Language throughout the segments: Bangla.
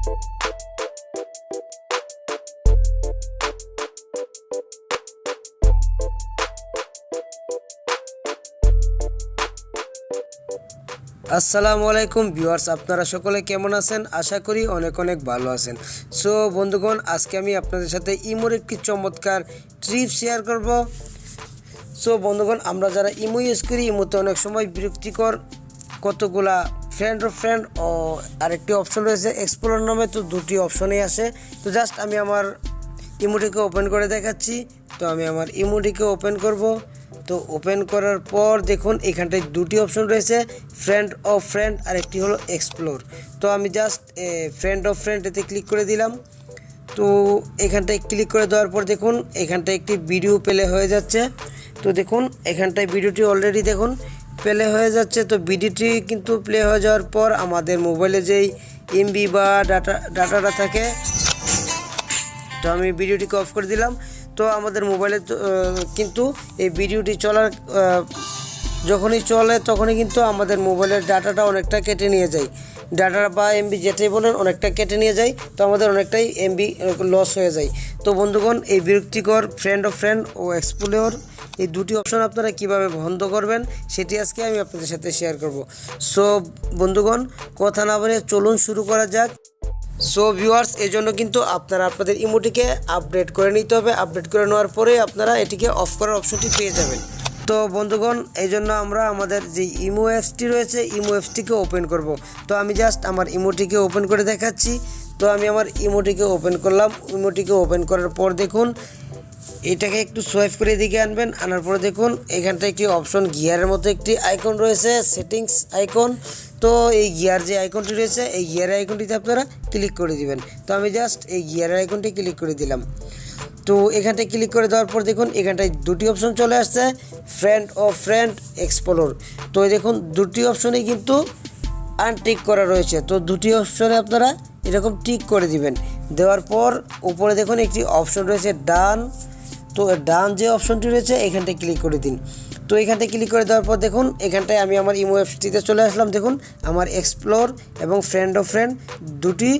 আসসালামু আলাইকুম ভিউয়ার্স, আপনারা সকলে কেমন আছেন? আশা করি অনেক অনেক ভালো আছেন। সো বন্ধুগণ, আজকে আমি আপনাদের সাথে ইমোর একটি চমৎকার ট্রিপ শেয়ার করব। সো বন্ধুগণ, আমরা যারা ইমো ইউজ করি, ইমোতে অনেক সময় বিরক্তিকর কতগুলা ফ্রেন্ড ও আরেকটি অপশন রয়েছে এক্সপ্লোর নামে। তো দুটি অপশনেই আসে। তো জাস্ট আমি আমার ইমোটিকে ওপেন করে দেখাচ্ছি। তো আমি আমার ইমোটিকে ওপেন করব। তো ওপেন করার পর দেখুন এখানটায় দুটি অপশন রয়েছে, ফ্রেন্ড আর একটি হলো এক্সপ্লোর। তো আমি জাস্ট ফ্রেন্ড এতে ক্লিক করে দিলাম। তো এখানটায় ক্লিক করে দেওয়ার পর দেখুন এখানটায় একটি ভিডিও প্লে হয়ে যাচ্ছে। তো দেখুন এখানটায় ভিডিওটি অলরেডি দেখুন প্লে হয়ে যাচ্ছে। তো ভিডিওটি কিন্তু প্লে হয়ে যাওয়ার পর আমাদের মোবাইলে যেই এমবি বা ডাটাটা থাকে, তো আমি ভিডিওটিকে অফ করে দিলাম। তো আমাদের মোবাইলে কিন্তু এই ভিডিওটি যখনই চলে তখনই কিন্তু আমাদের মোবাইলের ডাটাটা অনেকটা কেটে নিয়ে যায়, ডাটা বা এমবি যেটাই বলেন অনেকটা কেটে নিয়ে যায়। তো আমাদের অনেকটাই এমবি লস হয়ে যায়। তো বন্ধুগণ, এই বিরক্তিকর ফ্রেন্ড ও এক্সপ্লোর এই দুটি অপশন আপনারা কিভাবে বন্ধ করবেন সেটি আজকে আমি আপনাদের সাথে শেয়ার করব। সো বন্ধুগণ, কথা না বলে চলুন শুরু করা যাক। সো ভিউয়ার্স, এই জন্য কিন্তু আপনারা আপনাদের ইমোটিকে আপডেট করে নিতে হবে। আপডেট করে নেওয়ার পরে আপনারা এটিকে অফ করার অপশনটি পেয়ে যাবেন। তো বন্ধুগণ, এই জন্য আমরা আমাদের যে ইমো অ্যাপসটি রয়েছে, ইমো অ্যাপসটিকে ওপেন করব। তো আমি জাস্ট আমার ইমোটিকে ওপেন করে দেখাচ্ছি। তো আমি আমার ইমোটিকে ওপেন করলাম। ইমোটিকে ওপেন করার পর দেখুন এটাকে একটু সোয়াইপ করে দিকে আনবেন। আনার পরে দেখুন এখানটা একটি অপশন গিয়ারের মতো একটি আইকন রয়েছে, সেটিংস আইকন। তো এই গিয়ার যে আইকনটি রয়েছে, এই গিয়ারের আইকনটিতে আপনারা ক্লিক করে দিবেন। তো আমি জাস্ট এই গিয়ারের আইকনটি ক্লিক করে দিলাম। তো এখানটায় ক্লিক করে দেওয়ার পর দেখুন এখানটায় দুটি অপশন চলে আসছে, ফ্রেন্ড এক্সপ্লোর। তো দেখুন দুটি অপশনেই কিন্তু আনটিক করা রয়েছে। তো দুটি অপশনে আপনারা এরকম টিক করে দিবেন। দেওয়ার পর উপরে দেখুন একটি অপশন রয়েছে ডান। তো ডান যে অপশনটি রয়েছে এখানটায় ক্লিক করে দিন। তো এখানটায় ক্লিক করে দেওয়ার পর দেখুন এখানটায় আমি আমার ইমো অ্যাপসটিতে চলে আসলাম। দেখুন আমার এক্সপ্লোর এবং ফ্রেন্ড দুটি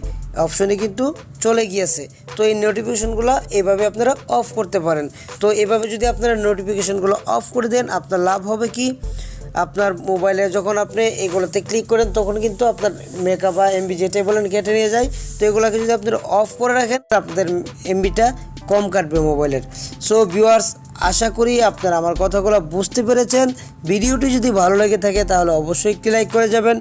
অপশনে কিন্তু চলে গিয়েছে। তো এই নোটিফিকেশনগুলো এভাবে আপনারা অফ করতে পারেন। তো এভাবে যদি আপনারা নোটিফিকেশনগুলো অফ করে দেন, আপনার লাভ হবে কি, আপনার মোবাইলে যখন আপনি এগুলোতে ক্লিক করেন তখন কিন্তু আপনার মেকআপ বা এমবি যেটাই বলেন কেটে নিয়ে যায়। তো এগুলোকে যদি আপনারা অফ করে রাখেন আপনাদের এমবিটা কম কাটবে মোবাইলের। সো ভিউয়ার্স, আশা করি আপনারা আমার কথাগুলো বুঝতে পেরেছেন। ভিডিওটি যদি ভালো লেগে থাকে তাহলে অবশ্যই একটি লাইক করে যাবেন।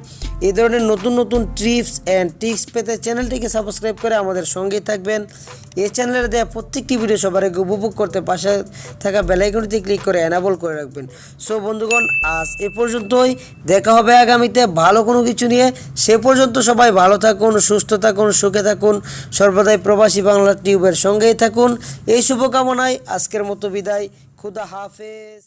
এই ধরনের নতুন নতুন ট্রিপস অ্যান্ড টিপস পেতে চ্যানেলটিকে সাবস্ক্রাইব করে আমাদের সঙ্গেই থাকবেন। এই চ্যানেলের দেওয়া প্রত্যেকটি ভিডিও সবার আগে উপভোগ করতে পাশে থাকা বেল আইকনটিতে ক্লিক করে এনাবল করে রাখবেন। সো বন্ধুগণ, আজ এ পর্যন্তই। দেখা হবে আগামীতে ভালো কোনো কিছু নিয়ে। সে পর্যন্ত সবাই ভালো থাকুন, সুস্থ থাকুন, সুখে থাকুন। সর্বদাই প্রবাসী বাংলা টিউবের সঙ্গেই থাকুন। এই শুভকামনায় আজকের মতো বিদায়। খুদা হাফেজ।